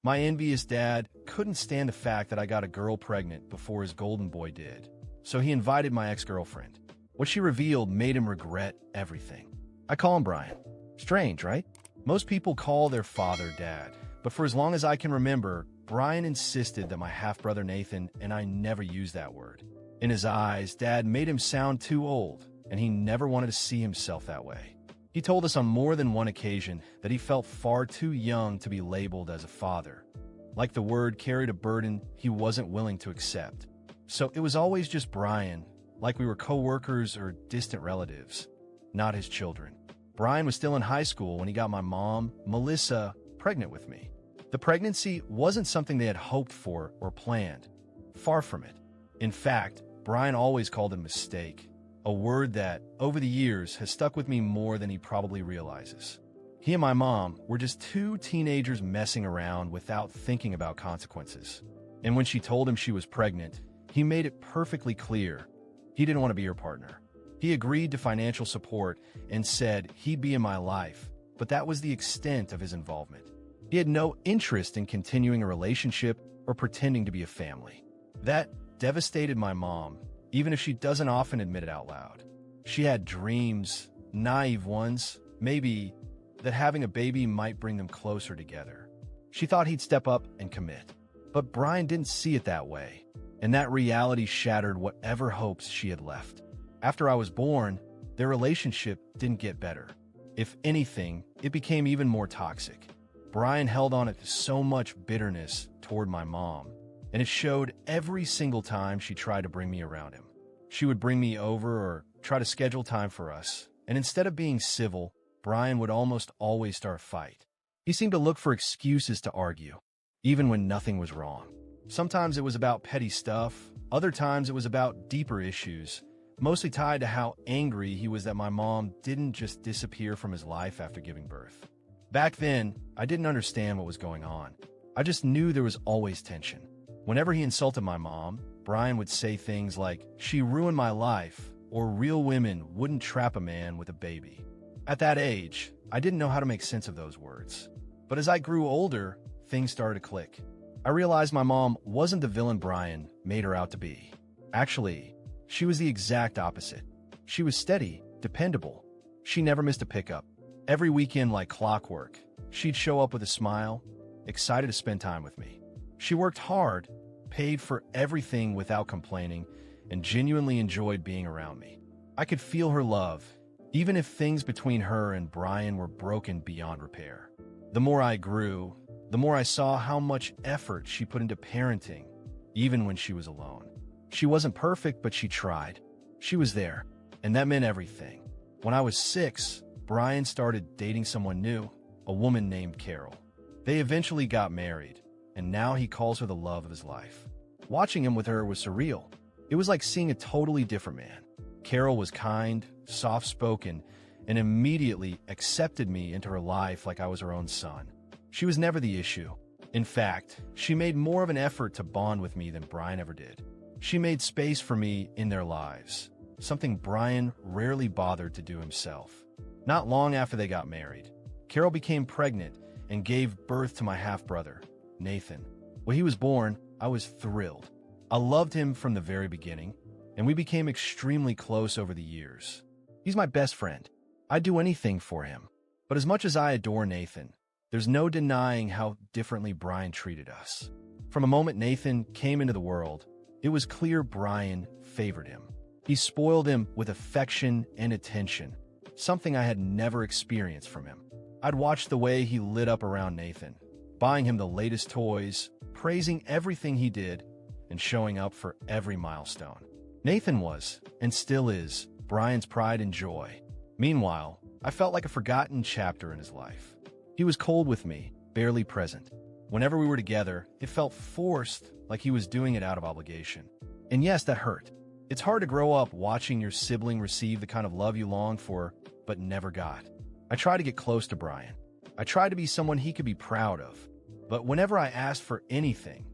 My envious dad couldn't stand the fact that I got a girl pregnant before his golden boy did, so he invited my ex-girlfriend. What she revealed made him regret everything. I call him Brian. Strange, right? Most people call their father dad, but for as long as I can remember, Brian insisted that my half-brother Nathan and I never used that word. In his eyes, Dad made him sound too old, and he never wanted to see himself that way. He told us on more than one occasion that he felt far too young to be labeled as a father. Like the word carried a burden he wasn't willing to accept. So it was always just Brian, like we were co-workers or distant relatives, not his children. Brian was still in high school when he got my mom, Melissa, pregnant with me. The pregnancy wasn't something they had hoped for or planned. Far from it. In fact, Brian always called it a mistake, a word that, over the years, has stuck with me more than he probably realizes. He and my mom were just two teenagers messing around without thinking about consequences. And when she told him she was pregnant, he made it perfectly clear he didn't want to be her partner. He agreed to financial support and said he'd be in my life, but that was the extent of his involvement. He had no interest in continuing a relationship or pretending to be a family. That devastated my mom, even if she doesn't often admit it out loud. She had dreams, naive ones, maybe, that having a baby might bring them closer together. She thought he'd step up and commit. But Brian didn't see it that way, and that reality shattered whatever hopes she had left. After I was born, their relationship didn't get better. If anything, it became even more toxic. Brian held on to so much bitterness toward my mom, and it showed every single time she tried to bring me around him. She would bring me over or try to schedule time for us, and instead of being civil, Brian would almost always start a fight. He seemed to look for excuses to argue, even when nothing was wrong. Sometimes it was about petty stuff, other times it was about deeper issues, mostly tied to how angry he was that my mom didn't just disappear from his life after giving birth. Back then, I didn't understand what was going on. I just knew there was always tension. Whenever he insulted my mom, Brian would say things like, "She ruined my life," or "real women wouldn't trap a man with a baby." At that age, I didn't know how to make sense of those words. But as I grew older, things started to click. I realized my mom wasn't the villain Brian made her out to be. Actually, she was the exact opposite. She was steady, dependable. She never missed a pickup. Every weekend, like clockwork, she'd show up with a smile, excited to spend time with me. She worked hard, paid for everything without complaining, and genuinely enjoyed being around me. I could feel her love, even if things between her and Brian were broken beyond repair. The more I grew, the more I saw how much effort she put into parenting, even when she was alone. She wasn't perfect, but she tried. She was there, and that meant everything. When I was 6, Brian started dating someone new, a woman named Carol. They eventually got married, and now he calls her the love of his life. Watching him with her was surreal. It was like seeing a totally different man. Carol was kind, soft-spoken, and immediately accepted me into her life like I was her own son. She was never the issue. In fact, she made more of an effort to bond with me than Brian ever did. She made space for me in their lives, something Brian rarely bothered to do himself. Not long after they got married, Carol became pregnant and gave birth to my half-brother, Nathan. When he was born, I was thrilled. I loved him from the very beginning, and we became extremely close over the years. He's my best friend. I'd do anything for him. But as much as I adore Nathan, there's no denying how differently Brian treated us. From the moment Nathan came into the world, it was clear Brian favored him. He spoiled him with affection and attention, something I had never experienced from him. I'd watch the way he lit up around Nathan, buying him the latest toys, praising everything he did, and showing up for every milestone. Nathan was, and still is, Brian's pride and joy. Meanwhile, I felt like a forgotten chapter in his life. He was cold with me, barely present. Whenever we were together, it felt forced, like he was doing it out of obligation. And yes, that hurt. It's hard to grow up watching your sibling receive the kind of love you longed for, but never got. I tried to get close to Brian. I tried to be someone he could be proud of. But whenever I asked for anything,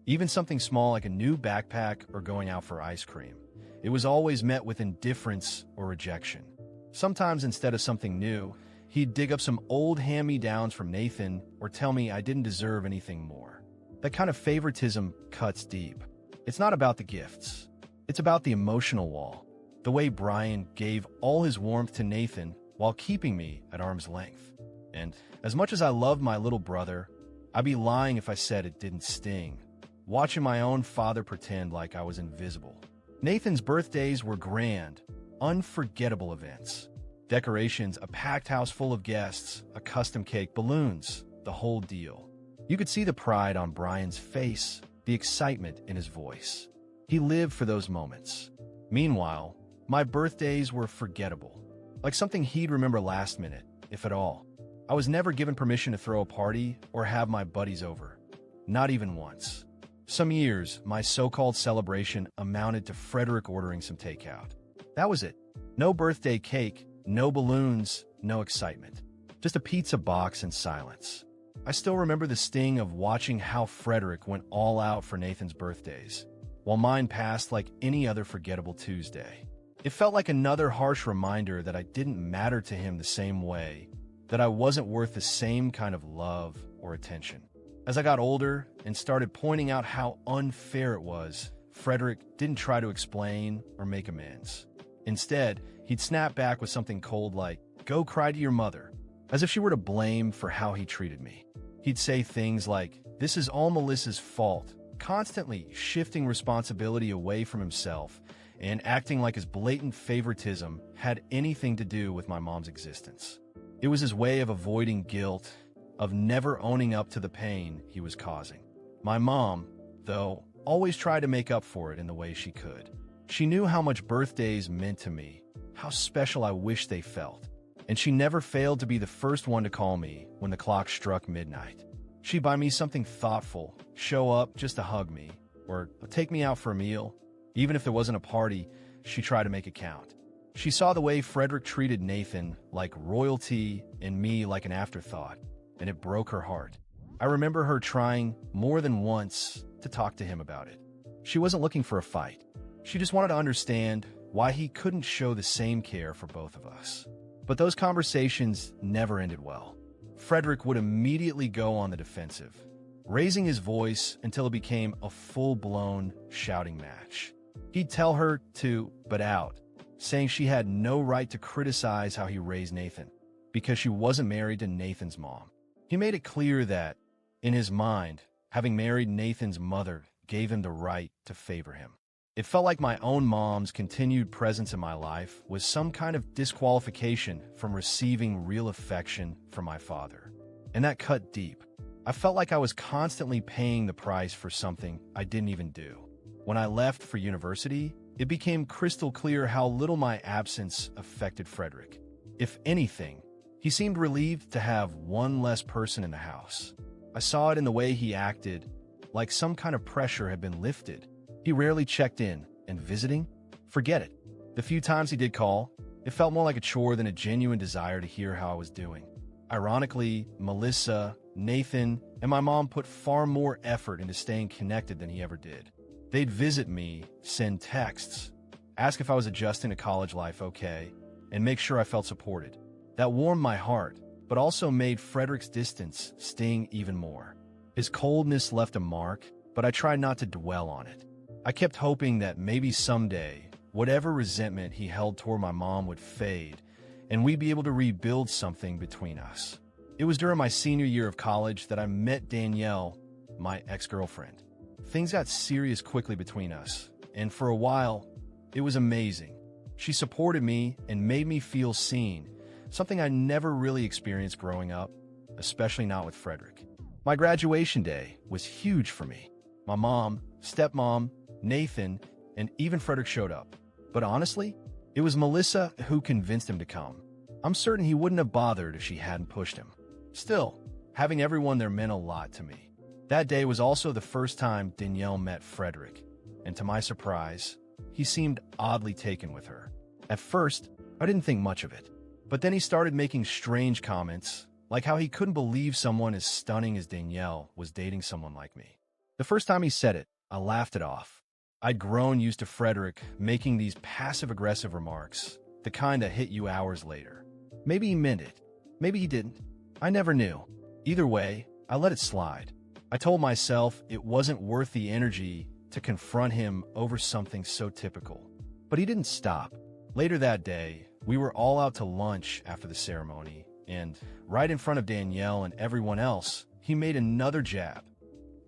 even something small like a new backpack or going out for ice cream, it was always met with indifference or rejection. Sometimes instead of something new, He'd dig up some old hand-me-downs from Nathan or tell me I didn't deserve anything more. That kind of favoritism cuts deep. It's not about the gifts. It's about the emotional wall. The way Brian gave all his warmth to Nathan while keeping me at arm's length. And as much as I love my little brother, I'd be lying if I said it didn't sting. Watching my own father pretend like I was invisible. Nathan's birthdays were grand, unforgettable events. Decorations, a packed house full of guests, a custom cake, balloons, the whole deal. You could see the pride on Brian's face, the excitement in his voice. He lived for those moments. Meanwhile, my birthdays were forgettable, like something he'd remember last minute, if at all. I was never given permission to throw a party or have my buddies over, not even once. Some years, my so-called celebration amounted to Frederick ordering some takeout. That was it. No birthday cake, no balloons, no excitement. Just a pizza box and silence. I still remember the sting of watching how Frederick went all out for Nathan's birthdays, while mine passed like any other forgettable Tuesday. It felt like another harsh reminder that I didn't matter to him the same way, that I wasn't worth the same kind of love or attention. As I got older and started pointing out how unfair it was, Frederick didn't try to explain or make amends. Instead, he'd snap back with something cold like, "Go cry to your mother," as if she were to blame for how he treated me. He'd say things like, "This is all Melissa's fault," constantly shifting responsibility away from himself and acting like his blatant favoritism had anything to do with my mom's existence. It was his way of avoiding guilt, of never owning up to the pain he was causing. My mom, though, always tried to make up for it in the way she could. She knew how much birthdays meant to me, how special I wished they felt, and she never failed to be the first one to call me when the clock struck midnight. She'd buy me something thoughtful, show up just to hug me, or take me out for a meal. Even if there wasn't a party, she tried to make it count. She saw the way Frederick treated Nathan like royalty and me like an afterthought, and it broke her heart. I remember her trying more than once to talk to him about it. She wasn't looking for a fight. She just wanted to understand why he couldn't show the same care for both of us. But those conversations never ended well. Frederick would immediately go on the defensive, raising his voice until it became a full-blown shouting match. He'd tell her to butt out, saying she had no right to criticize how he raised Nathan, because she wasn't married to Nathan's mom. He made it clear that, in his mind, having married Nathan's mother gave him the right to favor him. It felt like my own mom's continued presence in my life was some kind of disqualification from receiving real affection from my father. And that cut deep. I felt like I was constantly paying the price for something I didn't even do. When I left for university, it became crystal clear how little my absence affected Frederick. If anything, he seemed relieved to have one less person in the house. I saw it in the way he acted, like some kind of pressure had been lifted. He rarely checked in, and visiting? Forget it. The few times he did call, it felt more like a chore than a genuine desire to hear how I was doing. Ironically, Melissa, Nathan, and my mom put far more effort into staying connected than he ever did. They'd visit me, send texts, ask if I was adjusting to college life okay, and make sure I felt supported. That warmed my heart, but also made Frederick's distance sting even more. His coldness left a mark, but I tried not to dwell on it. I kept hoping that maybe someday, whatever resentment he held toward my mom would fade, and we'd be able to rebuild something between us. It was during my senior year of college that I met Danielle, my ex-girlfriend. Things got serious quickly between us, and for a while, it was amazing. She supported me and made me feel seen, something I never really experienced growing up, especially not with Frederick. My graduation day was huge for me. My mom, stepmom, Nathan, and even Frederick showed up. But honestly, it was Melissa who convinced him to come. I'm certain he wouldn't have bothered if she hadn't pushed him. Still, having everyone there meant a lot to me. That day was also the first time Danielle met Frederick, and to my surprise, he seemed oddly taken with her. At first, I didn't think much of it, but then he started making strange comments, like how he couldn't believe someone as stunning as Danielle was dating someone like me. The first time he said it, I laughed it off. I'd grown used to Frederick making these passive-aggressive remarks, the kind that hit you hours later. Maybe he meant it. Maybe he didn't. I never knew. Either way, I let it slide. I told myself it wasn't worth the energy to confront him over something so typical. But he didn't stop. Later that day, we were all out to lunch after the ceremony, and right in front of Danielle and everyone else, he made another jab.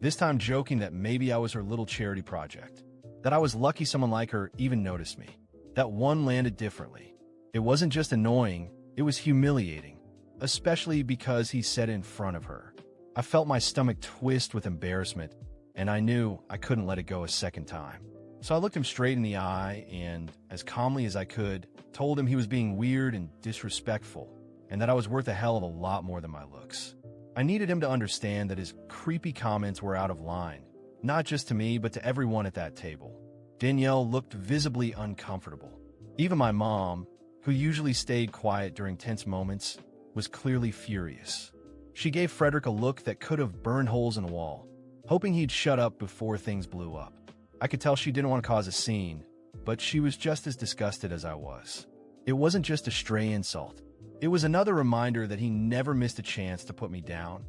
This time joking that maybe I was her little charity project, that I was lucky someone like her even noticed me. That one landed differently. It wasn't just annoying, it was humiliating, especially because he said it in front of her. I felt my stomach twist with embarrassment, and I knew I couldn't let it go a second time. So I looked him straight in the eye and, as calmly as I could, told him he was being weird and disrespectful, and that I was worth a hell of a lot more than my looks. I needed him to understand that his creepy comments were out of line, not just to me, but to everyone at that table. Danielle looked visibly uncomfortable. Even my mom, who usually stayed quiet during tense moments, was clearly furious. She gave Frederick a look that could have burned holes in a wall, hoping he'd shut up before things blew up. I could tell she didn't want to cause a scene, but she was just as disgusted as I was. It wasn't just a stray insult. It was another reminder that he never missed a chance to put me down,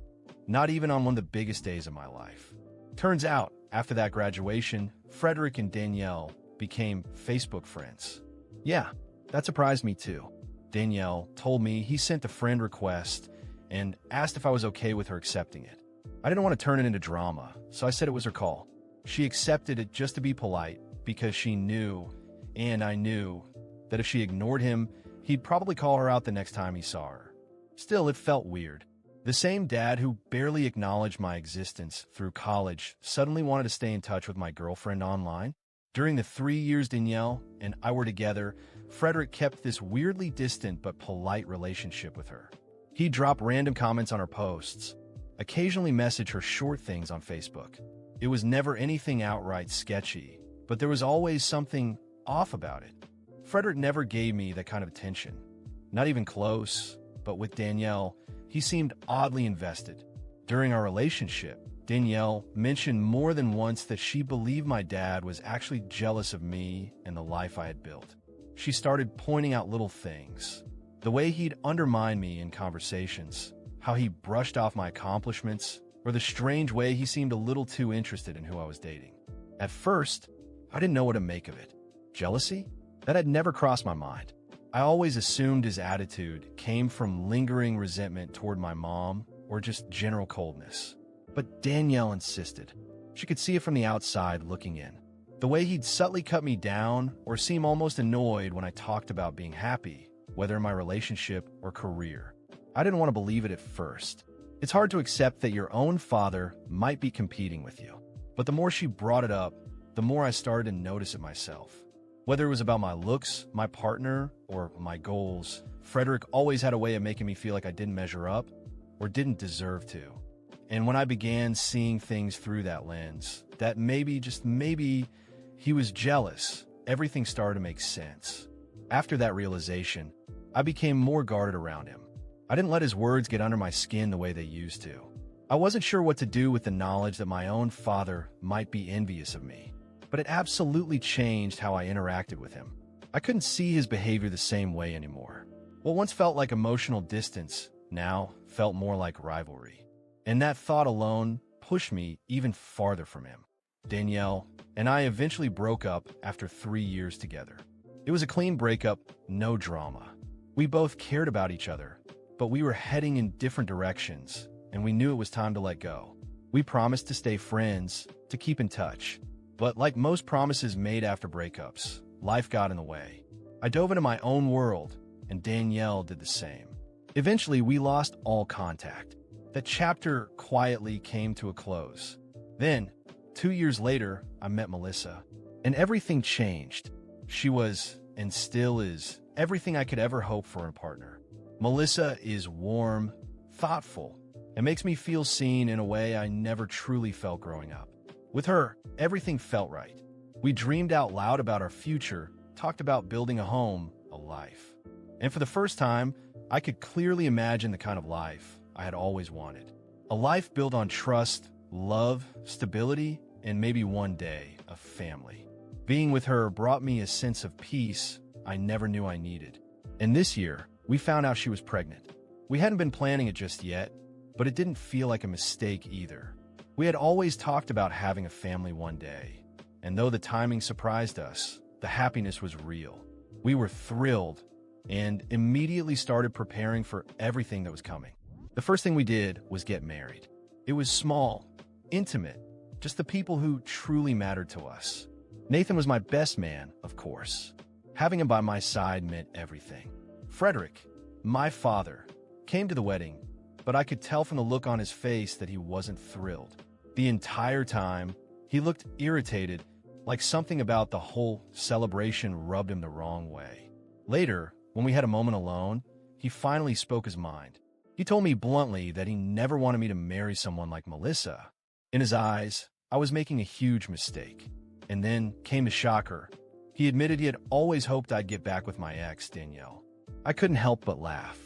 not even on one of the biggest days of my life. Turns out, after that graduation, Frederick and Danielle became Facebook friends. Yeah, that surprised me too. Danielle told me he sent a friend request and asked if I was okay with her accepting it. I didn't want to turn it into drama, so I said it was her call. She accepted it just to be polite because she knew, and I knew, that if she ignored him, he'd probably call her out the next time he saw her. Still, it felt weird. The same dad who barely acknowledged my existence through college suddenly wanted to stay in touch with my girlfriend online. During the 3 years Danielle and I were together, Frederick kept this weirdly distant but polite relationship with her. He'd drop random comments on her posts, occasionally message her short things on Facebook. It was never anything outright sketchy, but there was always something off about it. Frederick never gave me that kind of attention. Not even close, but with Danielle, he seemed oddly invested. During our relationship, Danielle mentioned more than once that she believed my dad was actually jealous of me and the life I had built. She started pointing out little things. The way he'd undermine me in conversations, how he brushed off my accomplishments, or the strange way he seemed a little too interested in who I was dating. At first, I didn't know what to make of it. Jealousy? That had never crossed my mind. I always assumed his attitude came from lingering resentment toward my mom or just general coldness. But Danielle insisted. She could see it from the outside looking in. The way he'd subtly cut me down or seem almost annoyed when I talked about being happy, whether in my relationship or career. I didn't want to believe it at first. It's hard to accept that your own father might be competing with you. But the more she brought it up, the more I started to notice it myself. Whether it was about my looks, my partner, or my goals, Frederick always had a way of making me feel like I didn't measure up or didn't deserve to. And when I began seeing things through that lens, that maybe, just maybe, he was jealous, everything started to make sense. After that realization, I became more guarded around him. I didn't let his words get under my skin the way they used to. I wasn't sure what to do with the knowledge that my own father might be envious of me, but it absolutely changed how I interacted with him. I couldn't see his behavior the same way anymore. What once felt like emotional distance now felt more like rivalry. And that thought alone pushed me even farther from him. Danielle and I eventually broke up after 3 years together. It was a clean breakup, no drama. We both cared about each other, but we were heading in different directions, and we knew it was time to let go. We promised to stay friends, to keep in touch. But like most promises made after breakups, life got in the way. I dove into my own world, and Danielle did the same. Eventually, we lost all contact. That chapter quietly came to a close. Then, 2 years later, I met Melissa, and everything changed. She was, and still is, everything I could ever hope for in a partner. Melissa is warm, thoughtful, and makes me feel seen in a way I never truly felt growing up. With her, everything felt right. We dreamed out loud about our future, talked about building a home, a life. And for the first time, I could clearly imagine the kind of life I had always wanted. A life built on trust, love, stability, and maybe one day, a family. Being with her brought me a sense of peace I never knew I needed. And this year, we found out she was pregnant. We hadn't been planning it just yet, but it didn't feel like a mistake either. We had always talked about having a family one day, and though the timing surprised us, the happiness was real. We were thrilled and immediately started preparing for everything that was coming. The first thing we did was get married. It was small, intimate, just the people who truly mattered to us. Nathan was my best man, of course. Having him by my side meant everything. Frederick, my father, came to the wedding, but I could tell from the look on his face that he wasn't thrilled. The entire time, he looked irritated, like something about the whole celebration rubbed him the wrong way. Later, when we had a moment alone, he finally spoke his mind. He told me bluntly that he never wanted me to marry someone like Melissa. In his eyes, I was making a huge mistake. And then came the shocker. He admitted he had always hoped I'd get back with my ex, Danielle. I couldn't help but laugh.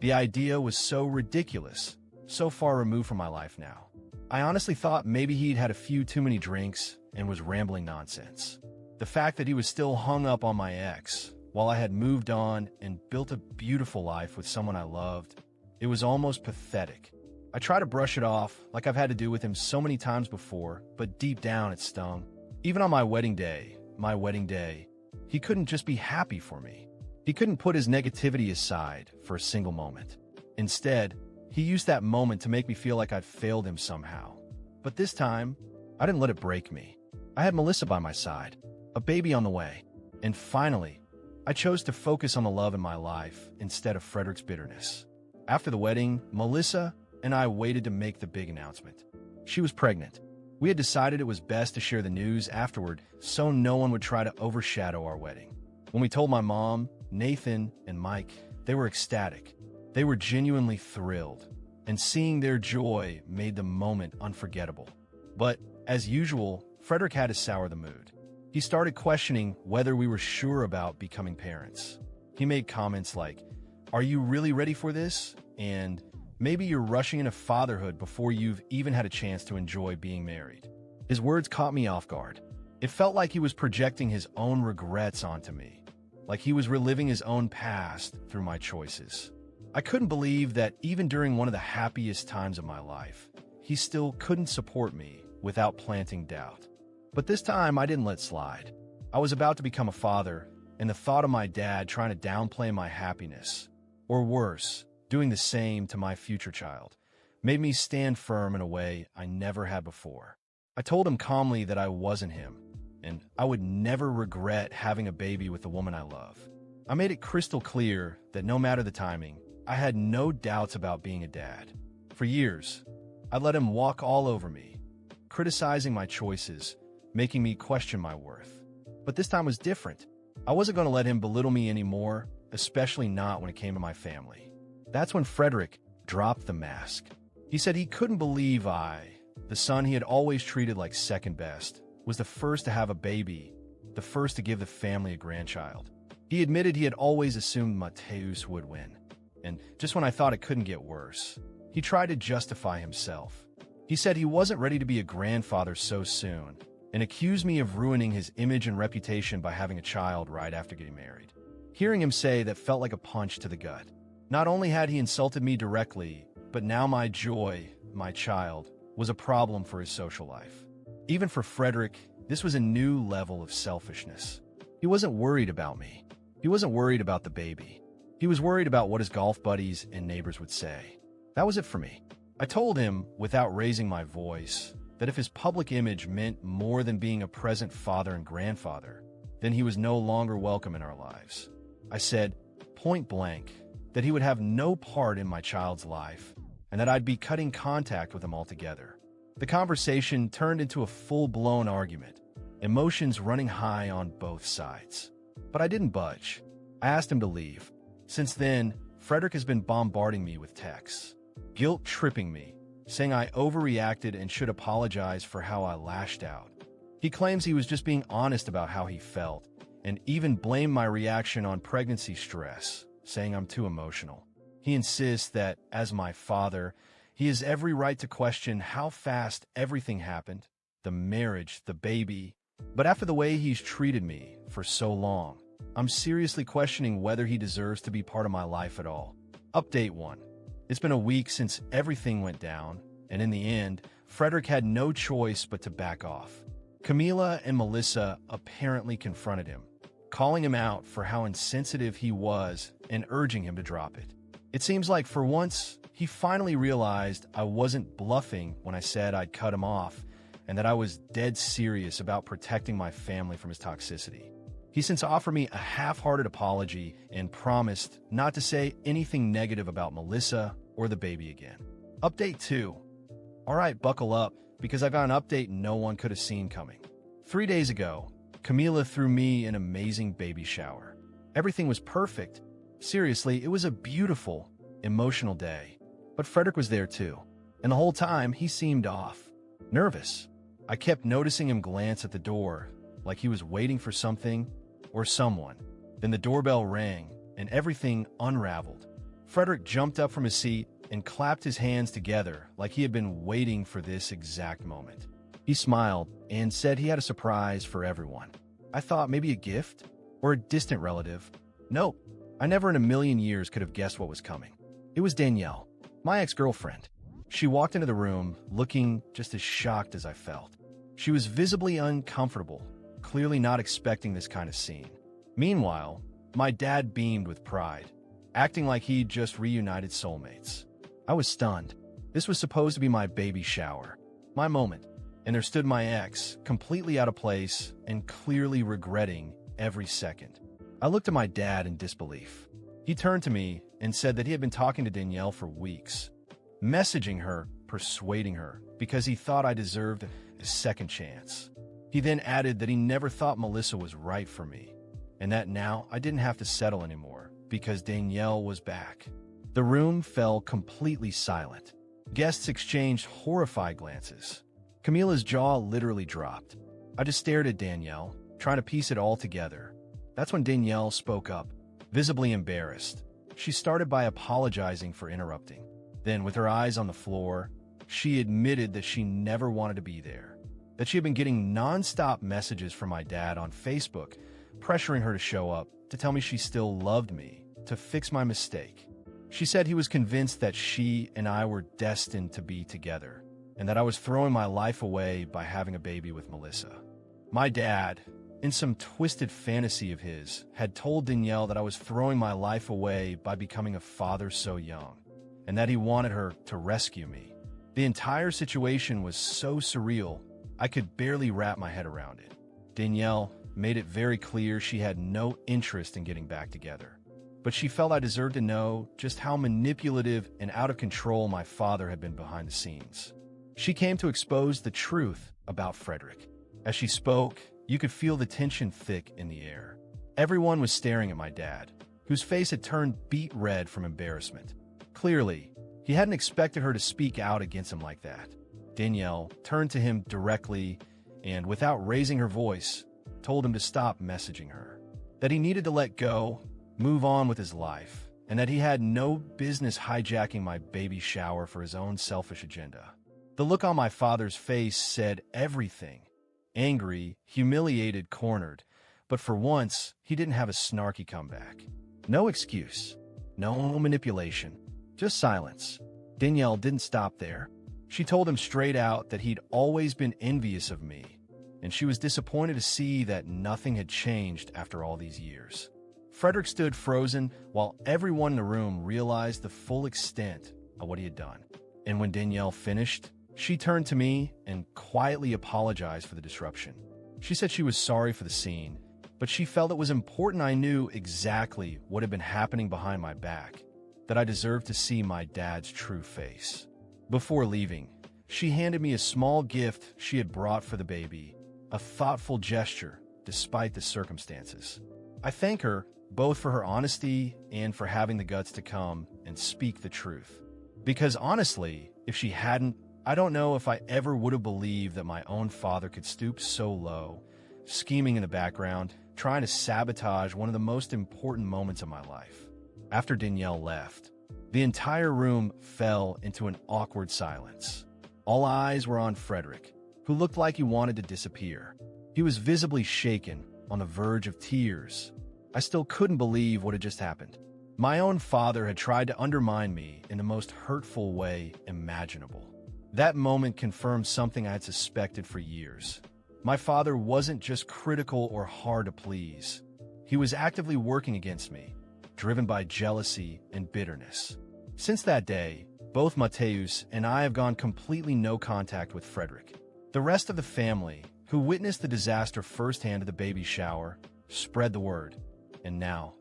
The idea was so ridiculous, so far removed from my life now. I honestly thought maybe he'd had a few too many drinks and was rambling nonsense. The fact that he was still hung up on my ex, while I had moved on and built a beautiful life with someone I loved, it was almost pathetic. I tried to brush it off like I've had to do with him so many times before, but deep down it stung. Even on my wedding day, he couldn't just be happy for me. He couldn't put his negativity aside for a single moment. Instead, he used that moment to make me feel like I'd failed him somehow. But this time, I didn't let it break me. I had Melissa by my side, a baby on the way, and finally, I chose to focus on the love in my life instead of Frederick's bitterness. After the wedding, Melissa and I waited to make the big announcement. She was pregnant. We had decided it was best to share the news afterward so no one would try to overshadow our wedding. When we told my mom, Nathan, and Mike, they were ecstatic. They were genuinely thrilled, and seeing their joy made the moment unforgettable. But, as usual, Frederick had to sour the mood. He started questioning whether we were sure about becoming parents. He made comments like, "Are you really ready for this?" And, "Maybe you're rushing into fatherhood before you've even had a chance to enjoy being married." His words caught me off guard. It felt like he was projecting his own regrets onto me, like he was reliving his own past through my choices. I couldn't believe that even during one of the happiest times of my life, he still couldn't support me without planting doubt. But this time, I didn't let slide. I was about to become a father, and the thought of my dad trying to downplay my happiness, or worse, doing the same to my future child, made me stand firm in a way I never had before. I told him calmly that I wasn't him, and I would never regret having a baby with the woman I love. I made it crystal clear that no matter the timing, I had no doubts about being a dad. For years, I let him walk all over me, criticizing my choices, making me question my worth. But this time was different. I wasn't going to let him belittle me anymore, especially not when it came to my family. That's when Frederick dropped the mask. He said he couldn't believe the son he had always treated like second best, was the first to have a baby, the first to give the family a grandchild. He admitted he had always assumed Mateus would win. And just when I thought it couldn't get worse, he tried to justify himself. He said he wasn't ready to be a grandfather so soon, and accused me of ruining his image and reputation by having a child right after getting married. Hearing him say that felt like a punch to the gut. Not only had he insulted me directly, but now my joy, my child, was a problem for his social life. Even for Frederick, this was a new level of selfishness. He wasn't worried about me. He wasn't worried about the baby. He was worried about what his golf buddies and neighbors would say. That was it for me. I told him, without raising my voice, that if his public image meant more than being a present father and grandfather, then he was no longer welcome in our lives. I said, point blank, that he would have no part in my child's life, and that I'd be cutting contact with him altogether. The conversation turned into a full-blown argument, emotions running high on both sides. But I didn't budge. I asked him to leave. Since then, Frederick has been bombarding me with texts, guilt-tripping me, saying I overreacted and should apologize for how I lashed out. He claims he was just being honest about how he felt, and even blamed my reaction on pregnancy stress, saying I'm too emotional. He insists that, as my father, he has every right to question how fast everything happened, the marriage, the baby. But after the way he's treated me for so long, I'm seriously questioning whether he deserves to be part of my life at all. Update 1. It's been a week since everything went down, and in the end, Frederick had no choice but to back off. Camila and Melissa apparently confronted him, calling him out for how insensitive he was and urging him to drop it. It seems like for once, he finally realized I wasn't bluffing when I said I'd cut him off and that I was dead serious about protecting my family from his toxicity. He since offered me a half-hearted apology and promised not to say anything negative about Melissa or the baby again. Update 2. Alright, buckle up, because I got an update no one could have seen coming. 3 days ago, Camila threw me an amazing baby shower. Everything was perfect. Seriously, it was a beautiful, emotional day. But Frederick was there too, and the whole time he seemed off, nervous. I kept noticing him glance at the door, like he was waiting for something or someone. Then the doorbell rang, and everything unraveled. Frederick jumped up from his seat and clapped his hands together like he had been waiting for this exact moment. He smiled and said he had a surprise for everyone. I thought maybe a gift or a distant relative. Nope, I never in a million years could have guessed what was coming. It was Danielle, my ex-girlfriend. She walked into the room looking just as shocked as I felt. She was visibly uncomfortable, clearly not expecting this kind of scene. Meanwhile, my dad beamed with pride, acting like he'd just reunited soulmates. I was stunned. This was supposed to be my baby shower, my moment, and there stood my ex, completely out of place and clearly regretting every second. I looked at my dad in disbelief. He turned to me and said that he had been talking to Danielle for weeks, messaging her, persuading her, because he thought I deserved a second chance. He then added that he never thought Melissa was right for me, and that now I didn't have to settle anymore because Danielle was back. The room fell completely silent. Guests exchanged horrified glances. Camila's jaw literally dropped. I just stared at Danielle, trying to piece it all together. That's when Danielle spoke up, visibly embarrassed. She started by apologizing for interrupting. Then, with her eyes on the floor, she admitted that she never wanted to be there, that she had been getting non-stop messages from my dad on Facebook, pressuring her to show up, to tell me she still loved me, to fix my mistake. She said he was convinced that she and I were destined to be together, and that I was throwing my life away by having a baby with Melissa. My dad, in some twisted fantasy of his, had told Danielle that I was throwing my life away by becoming a father so young, and that he wanted her to rescue me. The entire situation was so surreal, I could barely wrap my head around it. Danielle made it very clear she had no interest in getting back together, but she felt I deserved to know just how manipulative and out of control my father had been behind the scenes. She came to expose the truth about Frederick. As she spoke, you could feel the tension thick in the air. Everyone was staring at my dad, whose face had turned beet red from embarrassment. Clearly, he hadn't expected her to speak out against him like that. Danielle turned to him directly and, without raising her voice, told him to stop messaging her, that he needed to let go, move on with his life, and that he had no business hijacking my baby shower for his own selfish agenda. The look on my father's face said everything. Angry, humiliated, cornered, but for once, he didn't have a snarky comeback. No excuse, no manipulation, just silence. Danielle didn't stop there. She told him straight out that he'd always been envious of me, and she was disappointed to see that nothing had changed after all these years. Frederick stood frozen while everyone in the room realized the full extent of what he had done. And when Danielle finished, she turned to me and quietly apologized for the disruption. She said she was sorry for the scene, but she felt it was important I knew exactly what had been happening behind my back, that I deserved to see my dad's true face. Before leaving, she handed me a small gift she had brought for the baby, a thoughtful gesture despite the circumstances. I thank her both for her honesty and for having the guts to come and speak the truth. Because honestly, if she hadn't, I don't know if I ever would have believed that my own father could stoop so low, scheming in the background, trying to sabotage one of the most important moments of my life. After Danielle left, the entire room fell into an awkward silence. All eyes were on Frederick, who looked like he wanted to disappear. He was visibly shaken, on the verge of tears. I still couldn't believe what had just happened. My own father had tried to undermine me in the most hurtful way imaginable. That moment confirmed something I had suspected for years. My father wasn't just critical or hard to please. He was actively working against me, driven by jealousy and bitterness. Since that day, both Mateus and I have gone completely no contact with Frederick. The rest of the family, who witnessed the disaster firsthand at the baby shower, spread the word. And now,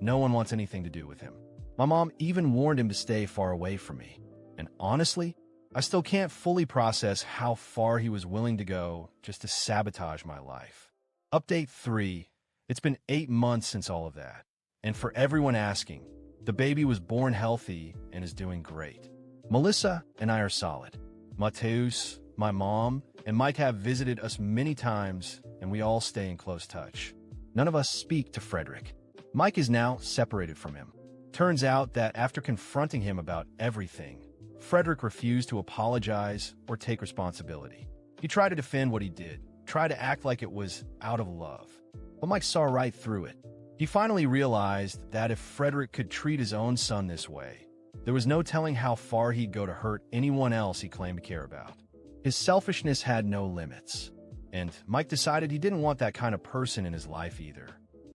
no one wants anything to do with him. My mom even warned him to stay far away from me. And honestly, I still can't fully process how far he was willing to go just to sabotage my life. Update 3. It's been 8 months since all of that. And for everyone asking, the baby was born healthy and is doing great. Melissa and I are solid. Mateus, my mom, and Mike have visited us many times, and we all stay in close touch. None of us speak to Frederick. Mike is now separated from him. Turns out that after confronting him about everything, Frederick refused to apologize or take responsibility. He tried to defend what he did, tried to act like it was out of love. But Mike saw right through it. He finally realized that if Frederick could treat his own son this way, there was no telling how far he'd go to hurt anyone else he claimed to care about. His selfishness had no limits, and Mike decided he didn't want that kind of person in his life either.